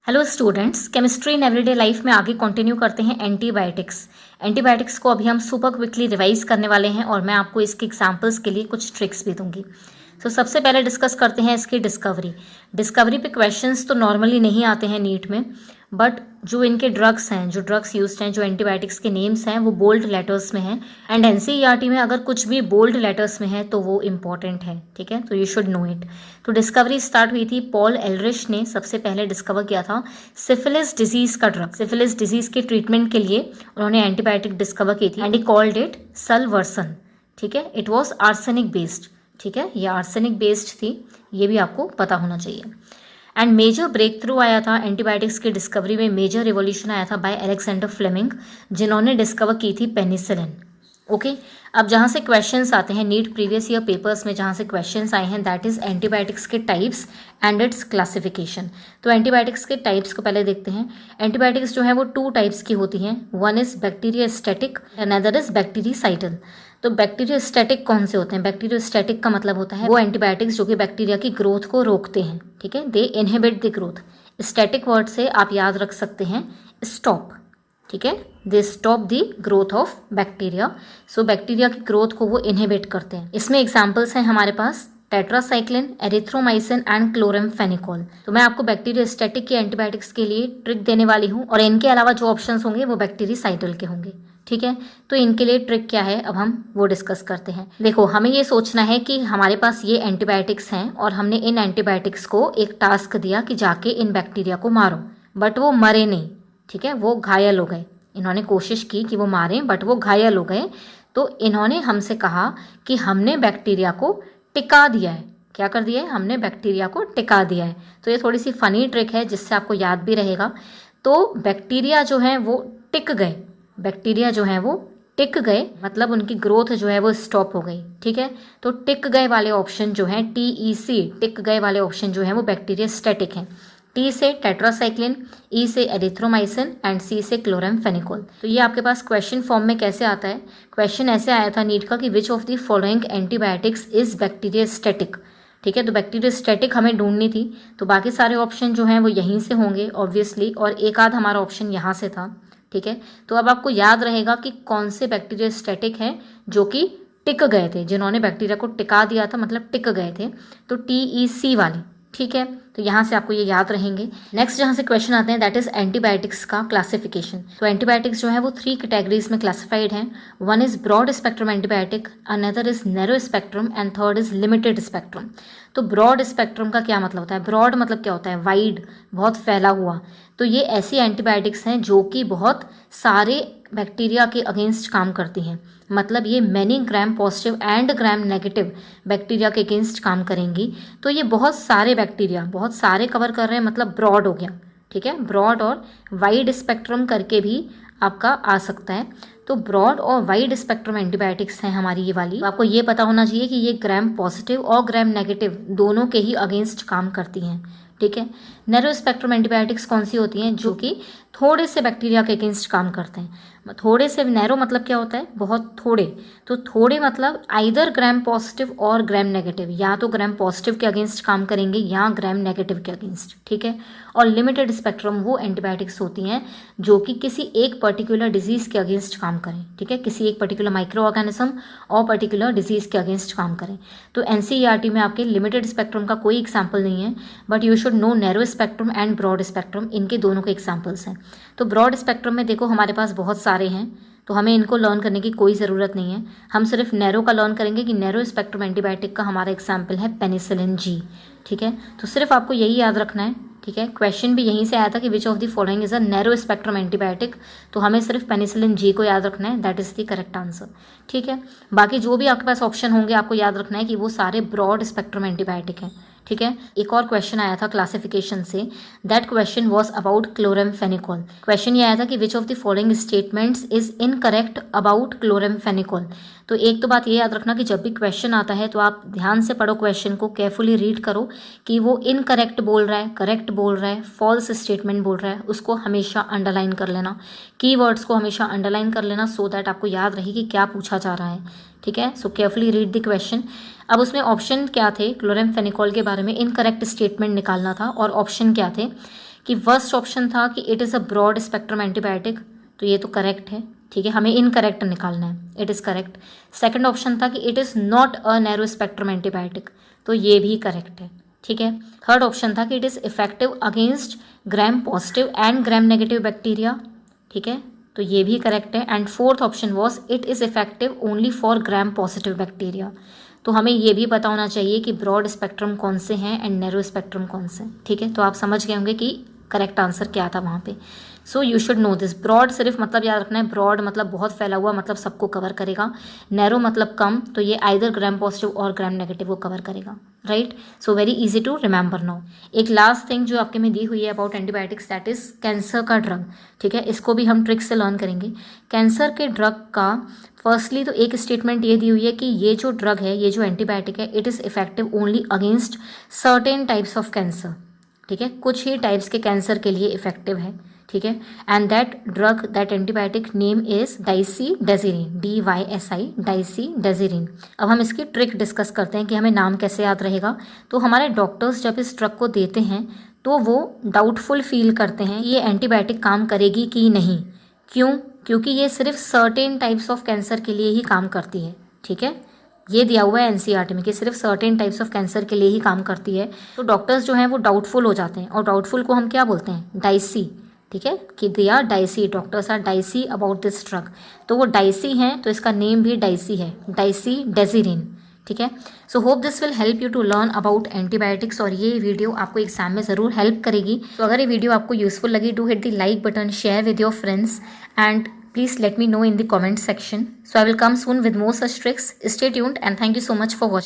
Hello students, chemistry in everyday life में आगे continue करते हैं एंटीबायोटिक्स को अभी हम सुपर क्विकली रिवाइज करने वाले हैं और मैं आपको इसके एग्जांपल्स के लिए कुछ ट्रिक्स भी दूंगी। सबसे पहले डिस्कस करते हैं इसकी डिस्कवरी पे क्वेश्चंस तो नॉर्मली नहीं आते हैं नीट में, बट जो इनके ड्रग्स हैं, जो ड्रग्स यूज्ड हैं, जो एंटीबायोटिक्स के नेम्स हैं वो बोल्ड लेटर्स में हैं एंड एनसीईआरटी में अगर कुछ भी बोल्ड लेटर्स में है तो वो इम्पॉर्टेंट है। ठीक है, तो यू शुड नो इट। तो डिस्कवरी स्टार्ट हुई थी, पॉल एलरिश ने सबसे पहले डिस्कवर किया था सिफिलिस डिजीज का ड्रग। सिफिलिस डिजीज के ट्रीटमेंट के लिए उन्होंने एंटीबायोटिक डिस्कवर की थी एंड ही कॉल्ड इट सलवर्सन। ठीक है, इट वॉज आर्सेनिक बेस्ड। ठीक है, ये आर्सेनिक बेस्ड थी, ये भी आपको पता होना चाहिए। एंड मेजर ब्रेक थ्रू आया था एंटीबायोटिक्स की डिस्कवरी में, मेजर रिवोल्यूशन आया था बाय अलेक्जेंडर फ्लेमिंग, जिन्होंने डिस्कवर की थी पेनिसिलिन। ओके, अब जहाँ से क्वेश्चंस आते हैं नीट प्रीवियस ईयर पेपर्स में, जहाँ से क्वेश्चंस आए हैं दैट इज एंटीबायोटिक्स के टाइप्स एंड इट्स क्लासिफिकेशन। तो एंटीबायोटिक्स के टाइप्स को पहले देखते हैं। एंटीबायोटिक्स जो है वो 2 टाइप्स की होती हैं, one is bacteriostatic, another is bactericidal. तो बैक्टीरियोस्टैटिक कौन से होते हैं? बैक्टीरियोस्टैटिक का मतलब होता है वो एंटीबायोटिक्स जो कि बैक्टीरिया की ग्रोथ को रोकते हैं। ठीक है, they inhibit the growth. Static word से आप याद रख सकते हैं स्टॉप। ठीक है, they stop the growth of bacteria. So bacteria की ग्रोथ को वो इनहिबिट करते हैं। इसमें एग्जाम्पल्स हैं हमारे पास टेट्रासाइक्लिन, एरिथ्रोमाइसिन एंड क्लोरामफेनिकोल। तो मैं आपको बैक्टीरियोस्टैटिक के एंटीबायोटिक्स के लिए ट्रिक देने वाली हूँ और इनके अलावा जो ऑप्शंस होंगे वो बैक्टीरिसाइडल के होंगे। ठीक है, तो इनके लिए ट्रिक क्या है अब हम वो डिस्कस करते हैं। देखो, हमें ये सोचना है कि हमारे पास ये एंटीबायोटिक्स हैं और हमने इन एंटीबायोटिक्स को एक टास्क दिया कि जाके इन बैक्टीरिया को मारो, बट वो मरे नहीं। ठीक है, वो घायल हो गए। इन्होंने कोशिश की कि वो मारें बट वो घायल हो गए। तो इन्होंने हमसे कहा कि हमने बैक्टीरिया को टिका दिया है। क्या कर दिया है? हमने बैक्टीरिया को टिका दिया है। तो ये थोड़ी सी फनी ट्रिक है जिससे आपको याद भी रहेगा। तो बैक्टीरिया जो है वो टिक गए, बैक्टीरिया जो है वो टिक गए, मतलब उनकी ग्रोथ जो है वो स्टॉप हो गई। ठीक है, तो टिक गए वाले ऑप्शन जो है TEC, टिक गए वाले ऑप्शन जो है वो बैक्टीरियोस्टैटिक हैं। T से टेट्रासाइक्लिन, E से एरिथ्रोमाइसिन एंड C से क्लोरामफेनिकोल। तो ये आपके पास क्वेश्चन फॉर्म में कैसे आता है? क्वेश्चन ऐसे आया था नीट का कि which of the following antibiotics is bacteriostatic. ठीक है, तो बैक्टीरियोस्टैटिक हमें ढूंढनी थी, तो बाकी सारे ऑप्शन जो हैं वो यहीं से होंगे ऑब्वियसली, और एक आध हमारा ऑप्शन यहाँ से था। ठीक है, तो अब आपको याद रहेगा कि कौन से बैक्टीरियोस्टैटिक हैं जो कि टिक गए थे, जिन्होंने बैक्टीरिया को टिका दिया था, मतलब टिक गए थे। तो TEC वाले। ठीक है, तो यहाँ से आपको ये याद रहेंगे। नेक्स्ट जहाँ से क्वेश्चन आते हैं दैट इज एंटीबायोटिक्स का क्लासिफिकेशन। तो एंटीबायोटिक्स जो है वो 3 कैटेगरीज में क्लासिफाइड हैं। One is broad spectrum antibiotic, another is narrow spectrum and third is limited spectrum. तो ब्रॉड स्पेक्ट्रम का क्या मतलब होता है? ब्रॉड मतलब क्या होता है? वाइड, बहुत फैला हुआ। तो ये ऐसी एंटीबायोटिक्स हैं जो कि बहुत सारे बैक्टीरिया के अगेंस्ट काम करती हैं, मतलब ये many gram positive and gram negative bacteria के अगेंस्ट काम करेंगी। तो ये बहुत सारे बैक्टीरिया, बहुत सारे कवर कर रहे हैं, मतलब ब्रॉड हो गया। ठीक है, ब्रॉड और वाइड स्पेक्ट्रम करके भी आपका आ सकता है। तो ब्रॉड और वाइड स्पेक्ट्रम एंटीबायोटिक्स हैं हमारी ये वाली। तो आपको ये पता होना चाहिए कि ये ग्राम पॉजिटिव और ग्राम नेगेटिव दोनों के ही अगेंस्ट काम करती हैं। ठीक है, नैरो स्पेक्ट्रम एंटीबायोटिक्स कौन सी होती हैं? जो कि थोड़े से बैक्टीरिया के अगेंस्ट काम करते हैं। थोड़े से, नैरो मतलब क्या होता है? बहुत थोड़े। तो थोड़े मतलब आइदर ग्राम पॉजिटिव और ग्राम नेगेटिव, या तो ग्राम पॉजिटिव के अगेंस्ट काम करेंगे या ग्राम नेगेटिव के अगेंस्ट। ठीक है, और लिमिटेड स्पेक्ट्रम वो एंटीबायोटिक्स होती हैं जो कि किसी एक पर्टिकुलर डिजीज़ के अगेंस्ट काम करें। ठीक है, किसी एक पर्टिकुलर माइक्रो ऑर्गेनिज्म और पर्टिकुलर डिजीज़ के अगेंस्ट काम करें। तो NCERT में आपके लिमिटेड स्पेक्ट्रम का कोई एग्जाम्पल नहीं है, but you should know narrow spectrum and broad spectrum, इनके दोनों के एग्जाम्पल्स हैं। तो ब्रॉड स्पेक्ट्रम में देखो हमारे पास बहुत सारे हैं, तो हमें इनको लर्न करने की कोई ज़रूरत नहीं है। हम सिर्फ नैरो का लर्न करेंगे कि नैरो स्पेक्ट्रम एंटीबायोटिक का हमारा एग्जाम्पल है पेनिसिलिन G। ठीक है, तो सिर्फ आपको यही याद रखना है। ठीक है, क्वेश्चन भी यहीं से आया था कि which of the following is a narrow spectrum antibiotic, तो हमें सिर्फ पेनिसिलिन G को याद रखना है, that is the correct answer. ठीक है, बाकी जो भी आपके पास ऑप्शन होंगे आपको याद रखना है कि वो सारे ब्रॉड स्पेक्ट्रम एंटीबायोटिक हैं। ठीक है, एक और क्वेश्चन आया था क्लासिफिकेशन से, that question was about chloramphenicol. Question ये आया था कि which of the following statements is incorrect about chloramphenicol. तो एक तो बात ये याद रखना कि जब भी क्वेश्चन आता है तो आप ध्यान से पढ़ो, क्वेश्चन को केयरफुली रीड करो कि वो इनकरेक्ट बोल रहा है, करेक्ट बोल रहा है, फॉल्स स्टेटमेंट बोल रहा है, उसको हमेशा अंडरलाइन कर लेना। कीवर्ड्स को हमेशा अंडरलाइन कर लेना सो दैट आपको याद रहे कि क्या पूछा जा रहा है। ठीक है, सो केयरफुली रीड द क्वेश्चन। अब उसमें ऑप्शन क्या थे? क्लोरामफेनिकोल के बारे में इनकरेक्ट स्टेटमेंट निकालना था, और ऑप्शन क्या थे कि फर्स्ट ऑप्शन था कि it is a broad spectrum antibiotic, तो ये तो करेक्ट है, ठीक है, हमें इनकरेक्ट निकालना है, it is correct. Second option था कि it is not a narrow spectrum antibiotic, तो ये भी करेक्ट है, ठीक है। थर्ड ऑप्शन था कि it is effective against gram positive and gram negative bacteria, ठीक है, तो ये भी करेक्ट है। And fourth option was it is effective only for gram positive bacteria. तो हमें ये भी पता होना चाहिए कि ब्रॉड स्पेक्ट्रम कौन से हैं एंड नैरो स्पेक्ट्रम कौन से, ठीक है। तो आप समझ गए होंगे कि करेक्ट आंसर क्या था वहाँ पे। So you should know this. Broad सिर्फ मतलब याद रखना है, ब्रॉड मतलब बहुत फैला हुआ, मतलब सबको कवर करेगा। नैरो मतलब कम, तो ये आइदर ग्राम पॉजिटिव और ग्राम नेगेटिव को कवर करेगा, right. So very easy to remember now. एक लास्ट थिंग जो आपके में दी हुई है about antibiotics, that is cancer का ड्रग, ठीक है। इसको भी हम ट्रिक से लर्न करेंगे। कैंसर के ड्रग का फर्स्टली तो एक स्टेटमेंट ये दी हुई है कि ये जो ड्रग है, ये जो एंटीबायोटिक है, it is effective only against certain types of cancer, ठीक है, कुछ ही टाइप्स के कैंसर के लिए इफेक्टिव है, ठीक है। And that drug, that antibiotic name is dysidazirine, DYSI, dysidazirine. अब हम इसकी ट्रिक डिस्कस करते हैं कि हमें नाम कैसे याद रहेगा। तो हमारे डॉक्टर्स जब इस ड्रग को देते हैं तो वो डाउटफुल फील करते हैं ये एंटीबायोटिक काम करेगी कि नहीं। क्यों? क्योंकि ये सिर्फ सर्टेन टाइप्स ऑफ कैंसर के लिए ही काम करती है, ठीक है। ये दिया हुआ है एनसीईआरटी में कि सिर्फ सर्टेन टाइप्स ऑफ कैंसर के लिए ही काम करती है। तो डॉक्टर्स जो हैं वो डाउटफुल हो जाते हैं, और डाउटफुल को हम क्या बोलते हैं? डाइसी, ठीक है, कि they are dicey, doctors are dicey about this drug. तो वो डाइसी हैं, तो इसका नेम भी डाइसी है, डाइसीडेजिरिन, ठीक है। So hope this will help you to learn about antibiotics, और ये वीडियो आपको एग्जाम में ज़रूर हेल्प करेगी। तो अगर ये वीडियो आपको यूजफुल लगी, do hit the like button, share with your friends, and please let me know in the comment section. So I will come soon with more such tricks. Stay tuned and thank you so much for watching.